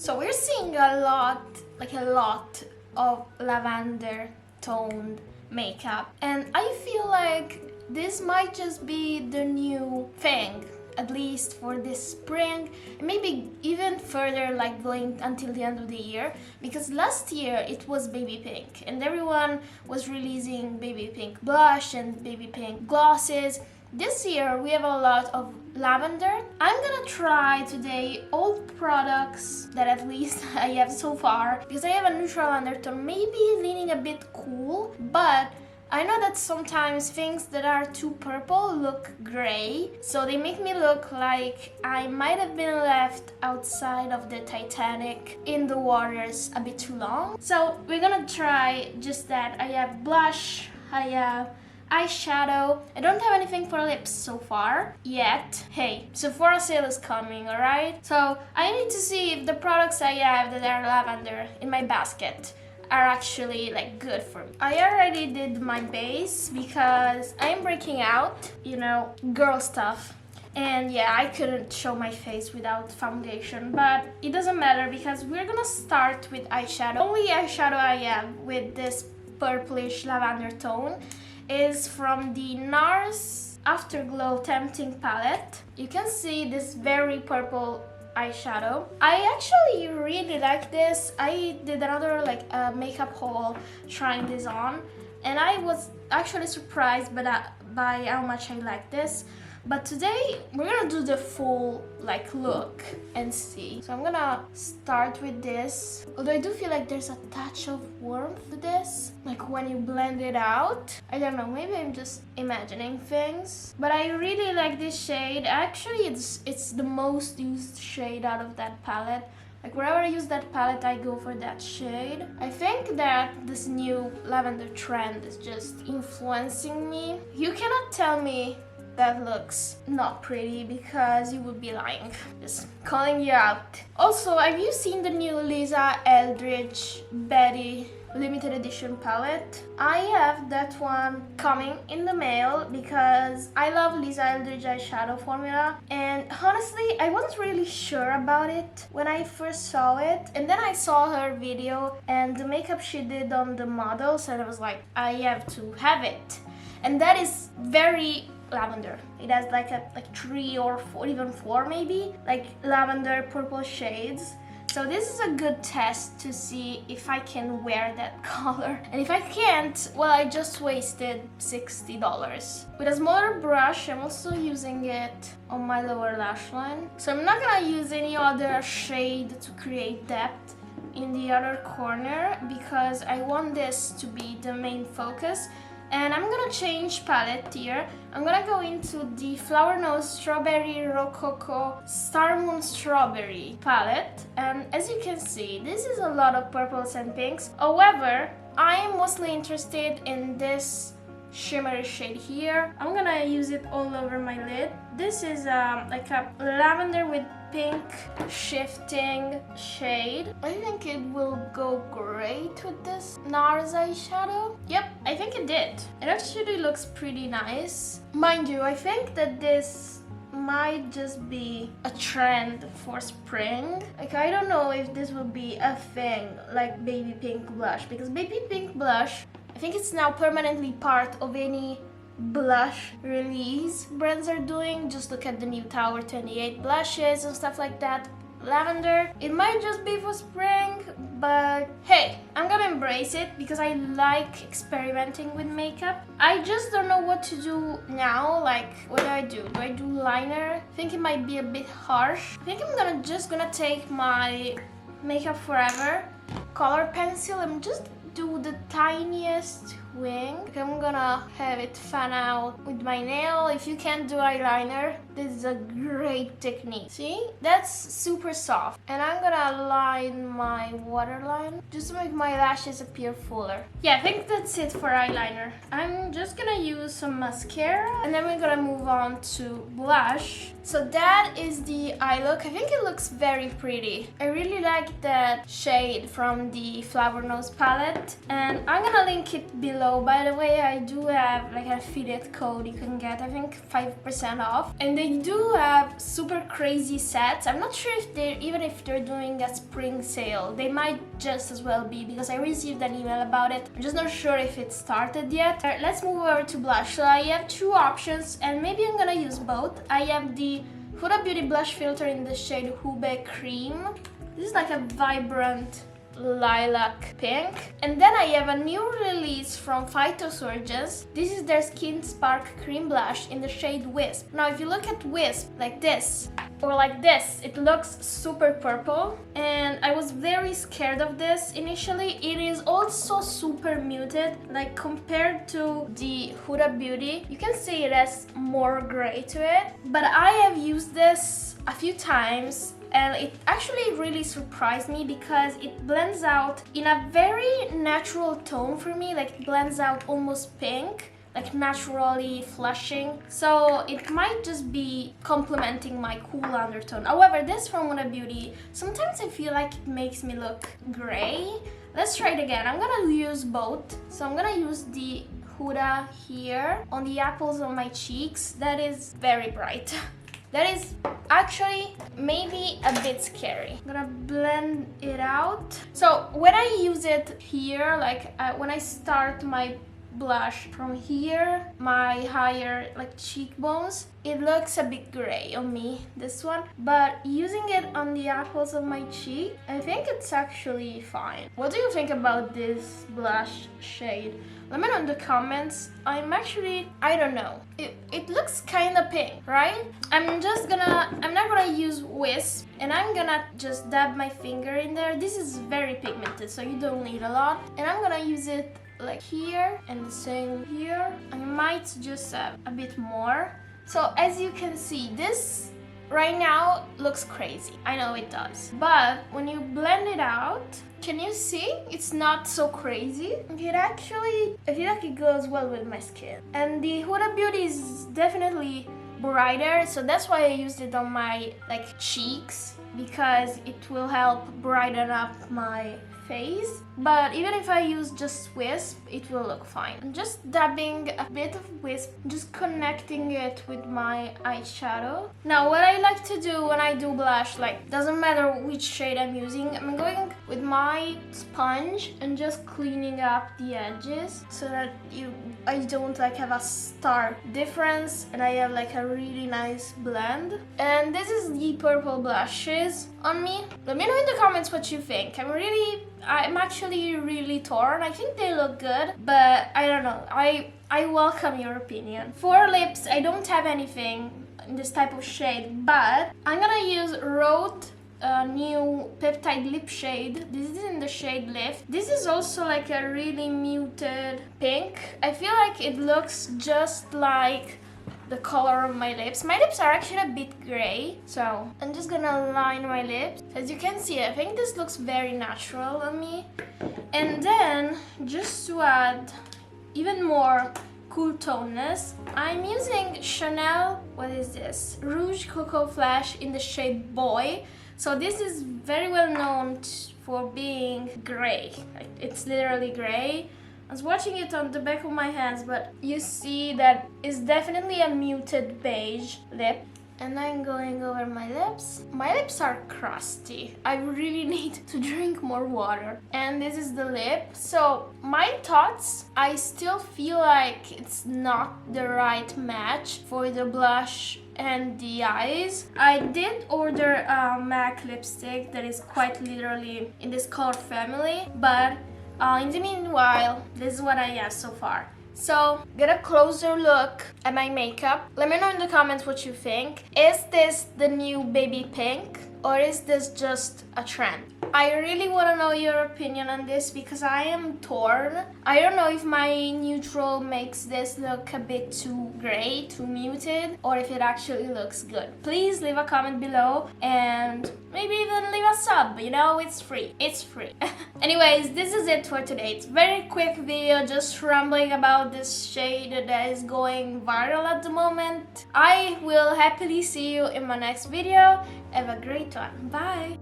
So we're seeing a lot of lavender toned makeup, and I feel like this might just be the new thing, at least for this spring, and maybe even further, like going until the end of the year, because last year it was baby pink and everyone was releasing baby pink blush and baby pink glosses. This year we have a lot of lavender. I'm gonna try today all products that at least I have so far, because I have a neutral undertone, maybe leaning a bit cool, but I know that sometimes things that are too purple look gray, so they make me look like I might have been left outside of the Titanic in the waters a bit too long. So we're gonna try just that. I have blush, I have eyeshadow. I don't have anything for lips so far yet. Hey, Sephora sale is coming, alright? So I need to see if the products I have that are lavender in my basket are actually like good for me. I already did my base because I'm breaking out, you know, girl stuff. And yeah, I couldn't show my face without foundation, but it doesn't matter because we're gonna start with eyeshadow. The only eyeshadow I have with this purplish lavender tone is from the NARS Afterglow Tempting palette. You can see this very purple eyeshadow. I actually really like this. I did another makeup haul trying this on, and I was actually surprised by how much I like this. But today we're gonna do the full look and see. So I'm gonna start with this. Although I do feel like there's a touch of warmth to this, like when you blend it out. I don't know, maybe I'm just imagining things. But I really like this shade. Actually, it's the most used shade out of that palette. Like wherever I use that palette, I go for that shade. I think that this new lavender trend is just influencing me. You cannot tell me that looks not pretty because you would be lying. Just calling you out. Also, have you seen the new Lisa Eldridge Betty limited edition palette? I have that one coming in the mail because I love Lisa Eldridge eyeshadow formula, and honestly I wasn't really sure about it when I first saw it, and then I saw her video and the makeup she did on the models, and I was like, I have to have it. And that is very lavender. It has like 3 or 4, even 4 maybe, like lavender purple shades. So this is a good test to see if I can wear that color. And if I can't, well, I just wasted $60. With a smaller brush, I'm also using it on my lower lash line. So I'm not gonna use any other shade to create depth in the other corner because I want this to be the main focus. And I'm gonna change palette here. I'm gonna go into the Flower Nose Strawberry Rococo Star Moon Strawberry palette. And as you can see, this is a lot of purples and pinks. However, I'm mostly interested in this shimmery shade here. I'm gonna use it all over my lid. This is like a lavender with pink shifting shade. I think it will go great with this NARS eyeshadow. Yep, I think it did. It actually looks pretty nice. Mind you, I think that this might just be a trend for spring. Like, I don't know if this will be a thing like baby pink blush, because baby pink blush, I think it's now permanently part of any blush release brands are doing. Just look at the new Tower 28 blushes and stuff like that. Lavender, it might just be for spring, but hey, I'm gonna embrace it because I like experimenting with makeup. I just don't know what to do now. Like, what do I do? Do I do liner? I think it might be a bit harsh. I think I'm just gonna take my Makeup Forever color pencil and just do the tiniest wing. I'm gonna have it fan out with my nail. If you can't do eyeliner, this is a great technique. See? That's super soft. And I'm gonna line my waterline just to make my lashes appear fuller. Yeah, I think that's it for eyeliner. I'm just gonna use some mascara and then we're gonna move on to blush. So that is the eye look. I think it looks very pretty. I really like that shade from the Flower Nose palette, and I'm gonna link it below below. By the way, I do have like an affiliate code you can get, I think 5% off. And they do have super crazy sets. I'm not sure if they're doing a spring sale. They might just as well be, because I received an email about it. I'm just not sure if it started yet. Alright, let's move over to blush. So I have two options, and maybe I'm gonna use both. I have the Huda Beauty blush filter in the shade Hube Cream. This is like a vibrant lilac pink. And then I have a new release from Phytosurgeons. This is their Skin Spark Cream Blush in the shade Wisp. Now if you look at Wisp like this, or like this, it looks super purple, and I was very scared of this initially. It is also super muted, like compared to the Huda Beauty. You can see it has more gray to it, but I have used this a few times and it actually really surprised me because it blends out in a very natural tone for me. Like it blends out almost pink, like naturally flushing. So it might just be complementing my cool undertone. However, this from Huda Beauty, sometimes I feel like it makes me look gray. Let's try it again. I'm gonna use both. So I'm gonna use the Huda here on the apples of my cheeks. That is very bright. That is actually maybe a bit scary. I'm gonna blend it out. So when I use it here, like when I start my blush from here, my higher like cheekbones, it looks a bit gray on me, this one. But using it on the apples of my cheek, I think it's actually fine. What do you think about this blush shade? Let me know in the comments. I don't know. It looks kind of pink, right? I'm not gonna use Wisp, and I'm gonna just dab my finger in there. This is very pigmented, so you don't need a lot. And I'm gonna use it like here and the same here. I might just add a bit more. So as you can see, this right now looks crazy. I know it does. But when you blend it out, can you see? It's not so crazy. It actually, I feel like it goes well with my skin. And the Huda Beauty is definitely brighter, so that's why I used it on my like cheeks, because it will help brighten up my face. But even if I use just Wisp, it will look fine. I'm just dabbing a bit of Wisp, just connecting it with my eyeshadow. Now what I like to do when I do blush, like doesn't matter which shade I'm using, I'm going with my sponge and just cleaning up the edges so that I don't like have a stark difference and I have like a really nice blend. And this is the purple blushes on me. Let me know in the comments what you think. I'm actually really torn. I think they look good, but I don't know. I welcome your opinion. For lips, I don't have anything in this type of shade, but I'm gonna use Rode new peptide lip shade. This is in the shade Lift. This is also like a really muted pink. I feel like it looks just like the color of my lips. My lips are actually a bit gray, so I'm just gonna line my lips. As you can see, I think this looks very natural on me. And then, just to add even more cool toneness, I'm using Chanel, what is this? Rouge Cocoa Flash in the shade Boy. So this is very well known for being gray. It's literally gray. I was watching it on the back of my hands, but you see that it's definitely a muted beige lip. And I'm going over my lips. My lips are crusty. I really need to drink more water. And this is the lip. So my thoughts, I still feel like it's not the right match for the blush and the eyes. I did order a MAC lipstick that is quite literally in this color family, but in the meanwhile, this is what I have so far. So, get a closer look at my makeup. Let me know in the comments what you think. Is this the new baby pink, or is this just a trend? I really want to know your opinion on this because I am torn. I don't know if my neutral makes this look a bit too gray, too muted, or if it actually looks good. Please leave a comment below and maybe even leave a sub, you know, it's free. It's free. Anyways, this is it for today. It's a very quick video, just rambling about this shade that is going viral at the moment. I will happily see you in my next video. Have a great one. Bye!